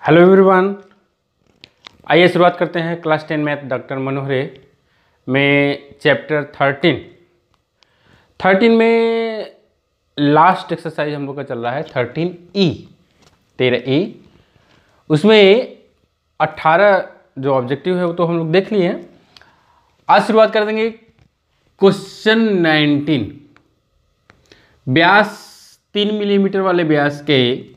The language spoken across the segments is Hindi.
Hello everyone. आइए शुरुआत करते हैं क्लास 10 मैथ डॉक्टर मनोहरे में चैप्टर 13 में लास्ट एक्सरसाइज हम लोग का चल रहा है 13E। उसमें 18 जो ऑब्जेक्टिव है वो तो हम लोग देख लिए हैं। आज शुरुआत कर देंगे क्वेश्चन 19। व्यास 3 मिलीमीटर वाले व्यास के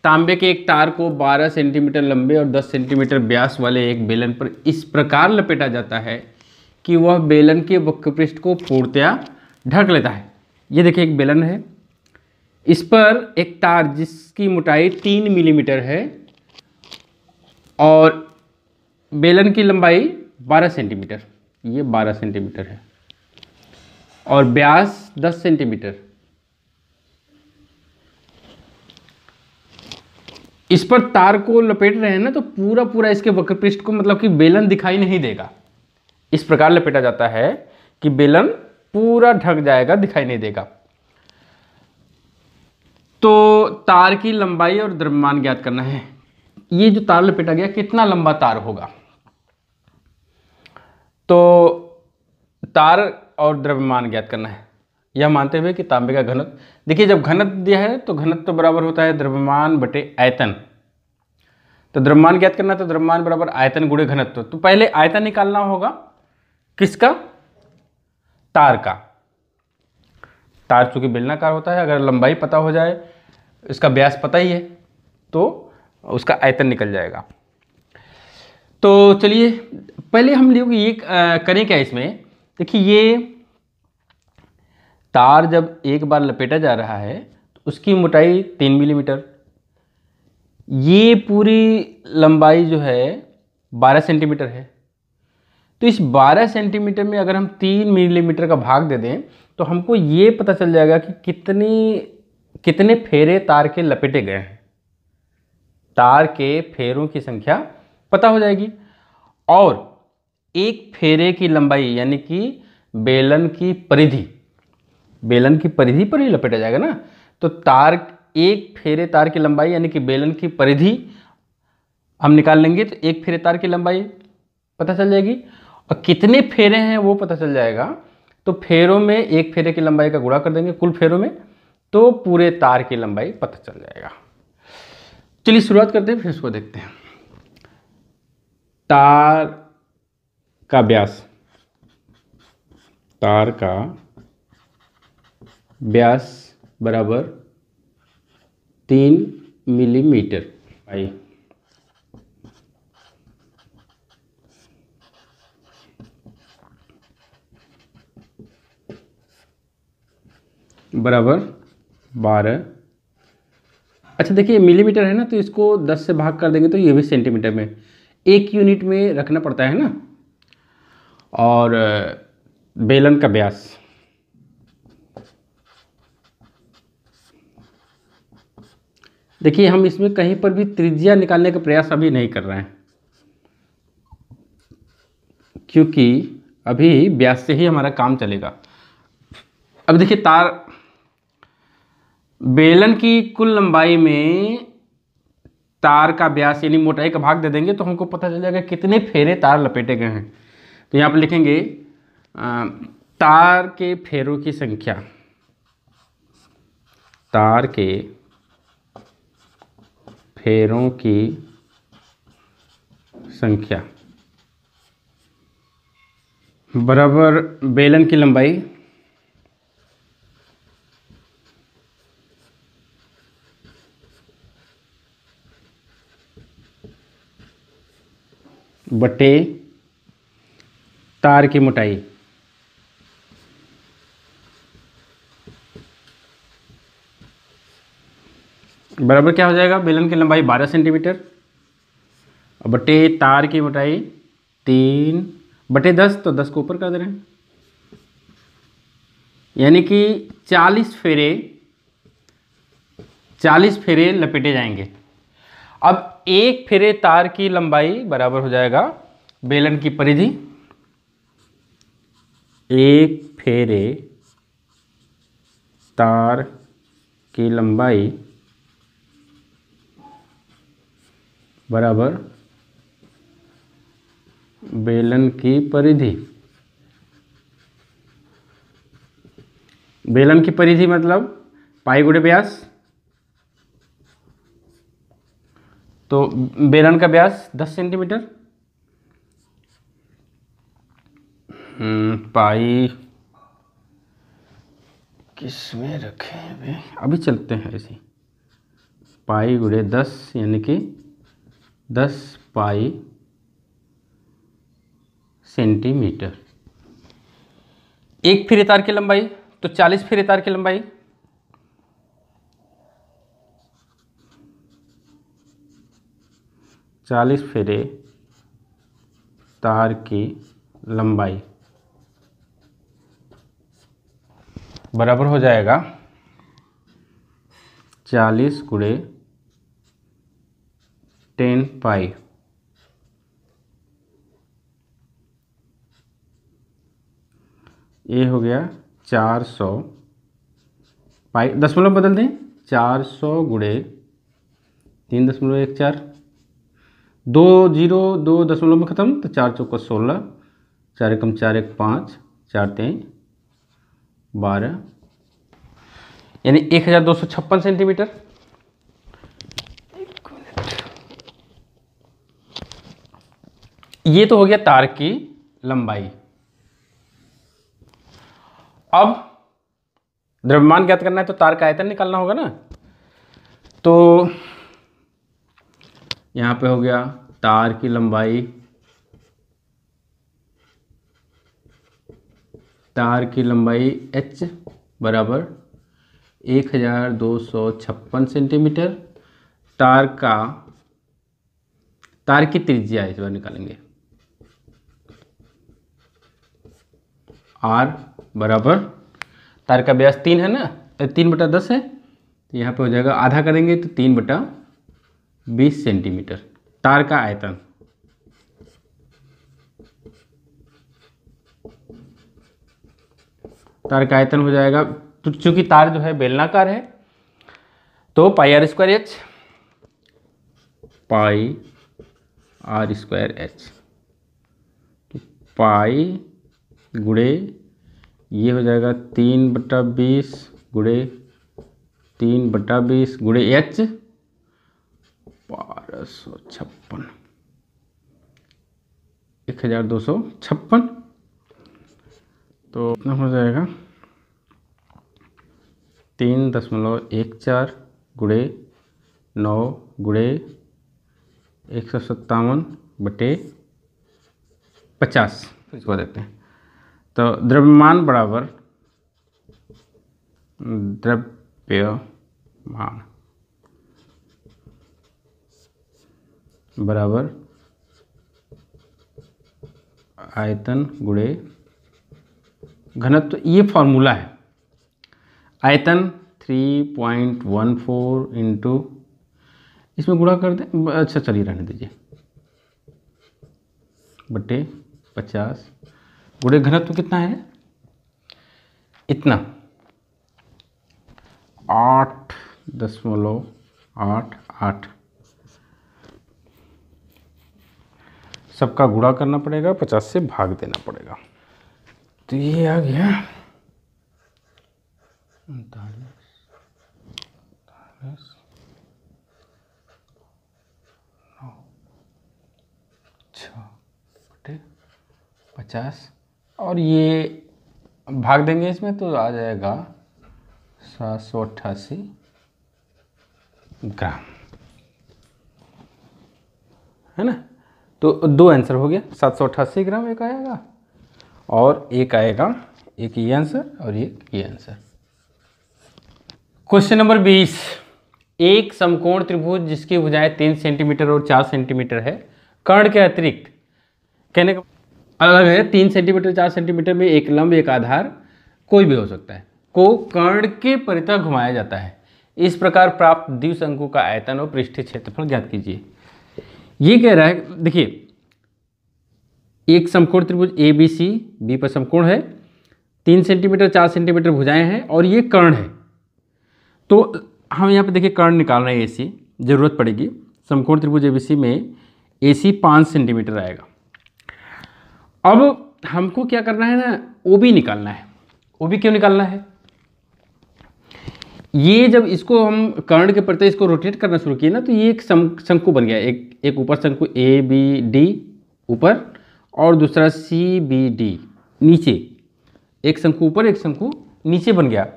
तांबे के एक तार को 12 सेंटीमीटर लंबे और 10 सेंटीमीटर व्यास वाले एक बेलन पर इस प्रकार लपेटा जाता है कि वह बेलन के वक्रपृष्ठ को पूर्णतया ढक लेता है। ये देखिए एक बेलन है, इस पर एक तार जिसकी मोटाई 3 मिलीमीटर है और बेलन की लंबाई 12 सेंटीमीटर, ये 12 सेंटीमीटर है और व्यास 10 सेंटीमीटर। इस पर तार को लपेट रहे हैं ना, तो पूरा इसके वक्रपृष्ठ को मतलब कि बेलन दिखाई नहीं देगा। इस प्रकार लपेटा जाता है कि बेलन पूरा ढक जाएगा, दिखाई नहीं देगा। तो तार की लंबाई और द्रव्यमान ज्ञात करना है। ये जो तार लपेटा गया कितना लंबा तार होगा, तो तार और द्रव्यमान ज्ञात करना है, यह मानते हुए कि तांबे का घनत्व। देखिए जब घनत्व दिया है तो घनत्व तो बराबर होता है द्रव्यमान बटे आयतन। तो द्रव्यमान ज्ञात करना है तो द्रव्यमान बराबर आयतन गुणे घनत्व। तो पहले आयतन निकालना होगा, किसका? तार का। तार चूंकि बेलनाकार होता है, अगर लंबाई पता हो जाए, इसका व्यास पता ही है, तो उसका आयतन निकल जाएगा। तो चलिए पहले हम लोग ये करें क्या इसमें। देखिए ये तार जब एक बार लपेटा जा रहा है तो उसकी मोटाई 3 मिलीमीटर, ये पूरी लंबाई जो है 12 सेंटीमीटर है। तो इस 12 सेंटीमीटर में अगर हम 3 मिलीमीटर का भाग दे दें तो हमको ये पता चल जाएगा कि कितने फेरे तार के लपेटे गए हैं। तार के फेरों की संख्या पता हो जाएगी और एक फेरे की लंबाई यानी कि बेलन की परिधि पर ही लपेटा जाएगा ना। तो एक फेरे तार की लंबाई यानी कि बेलन की परिधि हम निकाल लेंगे, तो एक फेरे तार की लंबाई पता चल जाएगी और कितने फेरे हैं वो पता चल जाएगा। तो फेरों में एक फेरे की लंबाई का गुणा कर देंगे कुल फेरों में, तो पूरे तार की लंबाई पता चल जाएगा। चलिए शुरुआत करते हैं, फिर इसको देखते हैं। तार का व्यास बराबर 3 मिलीमीटर आई। बराबर 12। अच्छा देखिए मिलीमीटर है ना, तो इसको 10 से भाग कर देंगे तो ये भी सेंटीमीटर में, एक यूनिट में रखना पड़ता है ना। और बेलन का व्यास देखिए, हम इसमें कहीं पर भी त्रिज्या निकालने का प्रयास अभी नहीं कर रहे हैं, क्योंकि अभी व्यास से ही हमारा काम चलेगा। अब देखिए बेलन की कुल लंबाई में तार का व्यास यानी मोटाई का भाग दे देंगे तो हमको पता चल जाएगा कितने फेरे तार लपेटे गए हैं। तो यहाँ पर लिखेंगे तार के फेरों की संख्या, तार के फेरों की संख्या बराबर बेलन की लंबाई बटे तार की मोटाई। बराबर क्या हो जाएगा? बेलन की लंबाई 12 सेंटीमीटर और बटे तार की मोटाई 3 बटे 10, तो 10 को ऊपर कर दे रहे हैं, यानी कि 40 फेरे लपेटे जाएंगे। अब एक फेरे तार की लंबाई बराबर हो जाएगा बेलन की परिधि, एक फेरे तार की लंबाई बराबर बेलन की परिधि। बेलन की परिधि मतलब पाई गुणे व्यास, तो बेलन का व्यास 10 सेंटीमीटर, पाई किस में रखें अभी चलते हैं ऐसे, पाई गुणे 10 यानी कि 10 पाई सेंटीमीटर। एक फेरे तार की लंबाई तो 40 फेरे तार की लंबाई, चालीस फेरे तार की लंबाई बराबर हो जाएगा 40 गुणे 10 पाई। ये हो गया 400 पाई, दशमलव बदल दें, 400 गुणे 3.14, 2 जीरो 2 दशमलव में ख़त्म, तो 4 चौका 16, 4 एकम 4 एक 5, 4 3 12, यानी 1256 सेंटीमीटर। ये तो हो गया तार की लंबाई। अब द्रव्यमान ज्ञात करना है तो तार का आयतन निकालना होगा ना। तो यहां पे हो गया तार की लंबाई, तार की लंबाई h बराबर 1256 सेंटीमीटर। तार की त्रिज्या इस बार निकालेंगे, r बराबर, तार का व्यास 3 है ना, 3/10 है, तो यहाँ पे हो जाएगा आधा करेंगे तो 3/20 सेंटीमीटर। तार का आयतन, तार का आयतन हो जाएगा, तो चूंकि तार जो है बेलनाकार है तो पाई r स्क्वायर एच, पाई r स्क्वायर एच, तो पाई गुणे ये हो जाएगा 3/20 गुणे 3/20 गुणे h 1256, 1256, तो कितना हो जाएगा 3.14 गुणे 9 गुणे 157/50। इसको देखते हैं, तो द्रव्यमान बराबर द्रव्यमान बराबर आयतन गुणे घनत्व। ये फॉर्मूला है, आयतन 3.14 इंटू, इसमें गुणा कर दें, अच्छा चलिए रहने दीजिए, बटे 50 गुणे घनत्व कितना है, इतना 8.88, सबका गुणा करना पड़ेगा, 50 से भाग देना पड़ेगा, तो ये आ गया 49 और ये भाग देंगे इसमें तो आ जाएगा 788 ग्राम, है ना। तो दो आंसर हो गया, 788 ग्राम एक आएगा और एक आएगा, एक ये आंसर और एक ये आंसर। क्वेश्चन नंबर 20, एक समकोण त्रिभुज जिसकी भुजाएं 3 सेंटीमीटर और 4 सेंटीमीटर है, कर्ण के अतिरिक्त, कहने का अलग है, 3 सेंटीमीटर 4 सेंटीमीटर में एक लंब एक आधार कोई भी हो सकता है, को कर्ण के परितः घुमाया जाता है। इस प्रकार प्राप्त द्विशंकु का आयतन और पृष्ठीय क्षेत्रफल ज्ञात कीजिए। ये कह रहा है, देखिए एक समकोण त्रिभुज ए बी सी, बी पर समकोण है, 3 सेंटीमीटर 4 सेंटीमीटर भुजाएं हैं और ये कर्ण है। तो हम यहाँ पे देखिए कर्ण निकाल रहे हैं, ऐसी जरूरत पड़ेगी। समकोण त्रिभुज एबीसी में AC 5 सेंटीमीटर आएगा। अब हमको क्या करना है ना, OB निकालना है। OB क्यों निकालना है? ये जब इसको हम कर्ण के प्रति इसको रोटेट करना शुरू किए ना, तो ये एक शंकु बन गया। एक ऊपर शंकु ABD ऊपर और दूसरा CBD नीचे, एक शंकु ऊपर एक शंकु नीचे बन गया।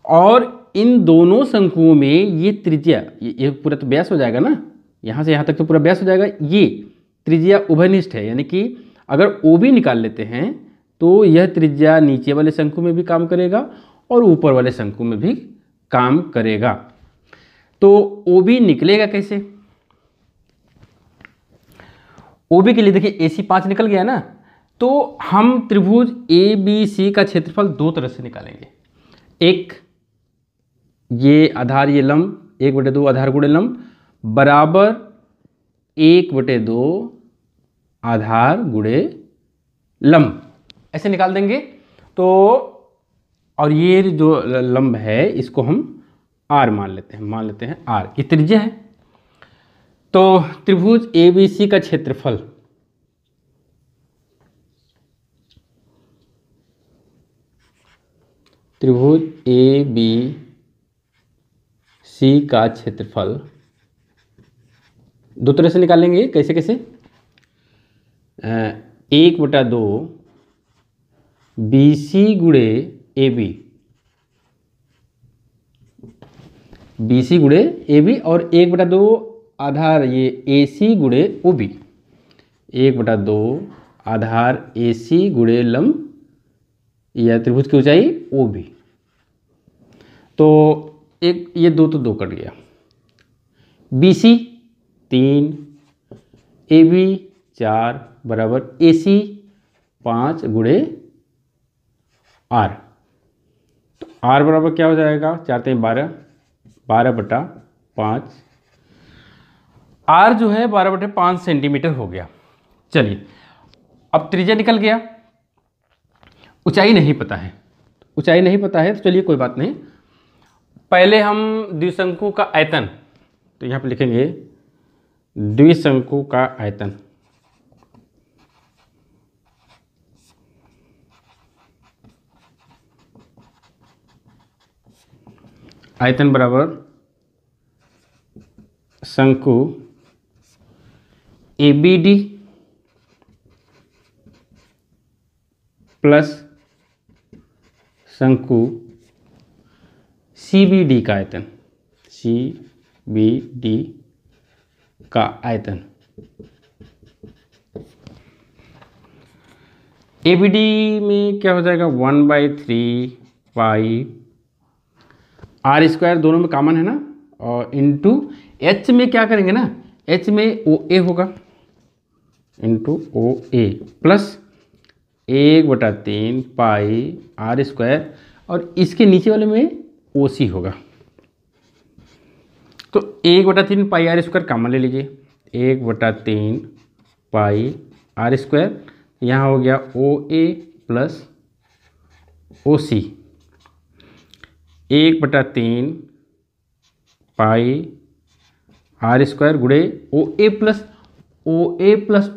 और इन दोनों शंकुओं में ये त्रिज्या, ये पूरा तो व्यास हो जाएगा ना, यहाँ से यहाँ तक तो पूरा व्यास हो जाएगा। ये त्रिज्या उभयनिष्ठ है, यानी कि अगर OB निकाल लेते हैं तो यह त्रिज्या नीचे वाले शंकु में भी काम करेगा और ऊपर वाले शंकु में भी काम करेगा। तो OB निकलेगा कैसे? OB के लिए देखिए AC 5 निकल गया ना, तो हम त्रिभुज ABC का क्षेत्रफल दो तरह से निकालेंगे। एक, ये आधार ये लंब 1/2 आधार गुणे लंब बराबर 1/2 आधार गुणे लंब, ऐसे निकाल देंगे। तो और ये जो लंब है इसको हम R मान लेते हैं R की त्रिज्या है। तो त्रिभुज ABC का क्षेत्रफल दो तरह से निकालेंगे। कैसे कैसे? 1/2 BC गुणे AB, BC गुणे AB और 1/2 आधार ये AC गुणे OB, 1/2 आधार AC गुणे लंब या त्रिभुज की ऊंचाई OB। तो एक ये दो तो दो कट गया, BC 3 AB 4 बराबर AC 5 गुणे R। तो R बराबर क्या हो जाएगा? 4 3 12, 12/5। R जो है 12/5 सेंटीमीटर हो गया। चलिए, अब त्रिज्या निकल गया, ऊंचाई नहीं पता है। तो चलिए कोई बात नहीं, पहले हम द्विशंकु का आयतन, तो यहाँ पे लिखेंगे द्विशंकु का आयतन। आयतन बराबर शंकु ABD प्लस शंकु CBD का आयतन, CBD का आयतन। ABD में क्या हो जाएगा? 1/3 पाई R² दोनों में कॉमन है ना, और इंटू H में क्या करेंगे ना, H में OA होगा, इंटू OA प्लस 1/3 पाई R², और इसके नीचे वाले में OC होगा। तो 1/3 पाई R² कॉमन ले लीजिए, 1/3 पाई R², यहाँ हो गया OA प्लस OC, 1/3 पाई R² गुणे OA प्लस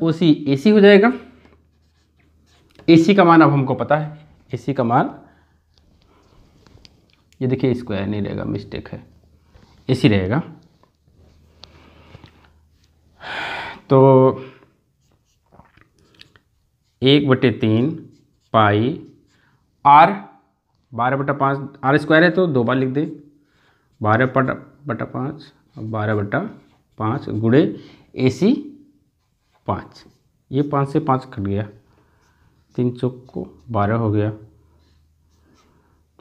OC, AC हो जाएगा। AC का मान अब हमको पता है, AC का मान ये देखिए स्क्वायर नहीं रहेगा, मिस्टेक है, AC रहेगा। तो 1/3 पाई R 12/5 R² है तो 2 बार लिख दे, 12/5 और 12/5 गुणे AC 5, ये 5 से 5 कट गया, 3 चौक को 12 हो गया।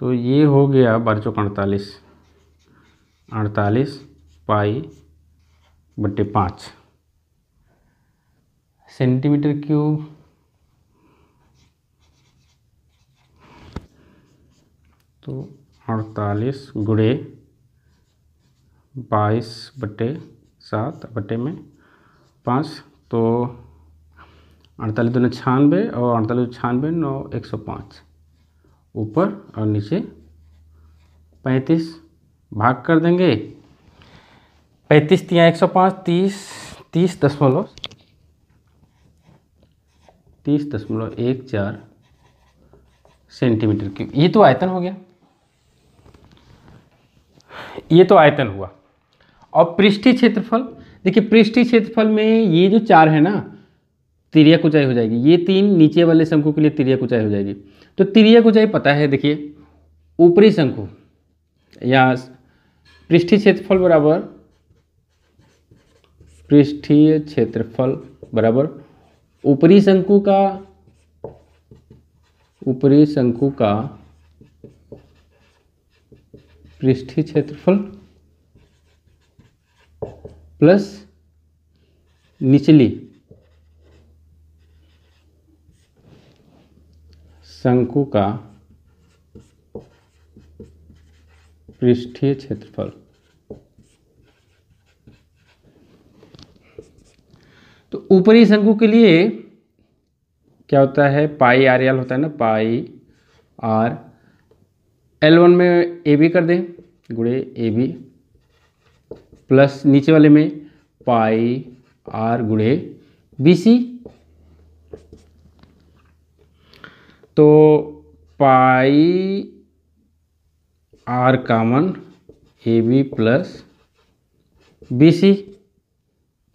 तो ये हो गया 12 चौक 48 पाई/5 सेंटीमीटर क्यूब। तो 48 गुणे 22/7/5, तो 48 दूनी 96 और 48 96 9 105, ऊपर और नीचे 35, भाग कर देंगे 35 तिया 105, 30.14 सेंटीमीटर क्यूब। ये तो आयतन हो गया, ये तो आयतन हुआ। और पृष्ठीय क्षेत्रफल, देखिए पृष्ठीय क्षेत्रफल में ये जो 4 है ना, तिर्यक ऊंचाई हो जाएगी। ये 3 नीचे वाले शंकु के लिए तिर्यक ऊंचाई हो जाएगी। तो तिर्यक ऊंचाई पता है, देखिए ऊपरी शंकु या पृष्ठीय क्षेत्रफल बराबर पृष्ठीय क्षेत्रफल बराबर ऊपरी शंकु का पृष्ठीय क्षेत्रफल प्लस निचली शंकु का पृष्ठीय क्षेत्रफल। तो ऊपरी शंकु के लिए क्या होता है, पाई आर एल होता है ना, पाई आर L1 में ए बी कर दें गुणे ए बी प्लस नीचे वाले में पाई आर गुणे बी सी। तो pi r common a b plus b c,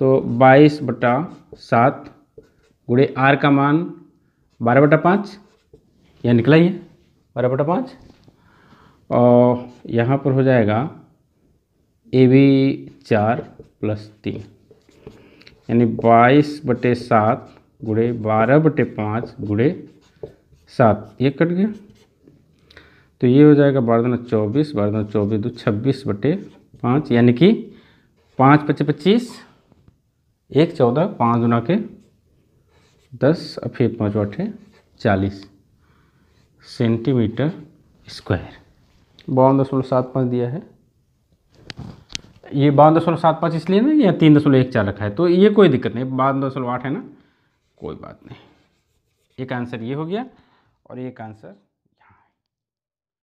तो 22/7 गुणे आर का मान 12/5, यह निकला ही है 12/5। और यहाँ पर हो जाएगा ए बी 4 + 3 यानी 22/7 गुणे 12/5 गुणे 7, ये कट गया। तो ये हो जाएगा 12×24, 12×24 26/5 यानी कि 5×5 = 25, 1 14, 5 गुना के 10 और फिर 5 8 40 सेंटीमीटर स्क्वायर। 52.75 दिया है। ये 52.75 इसलिए ना, या 3.14 रखा है, तो ये कोई दिक्कत नहीं, 52.8 है ना, कोई बात नहीं। एक आंसर ये हो गया और एक आंसर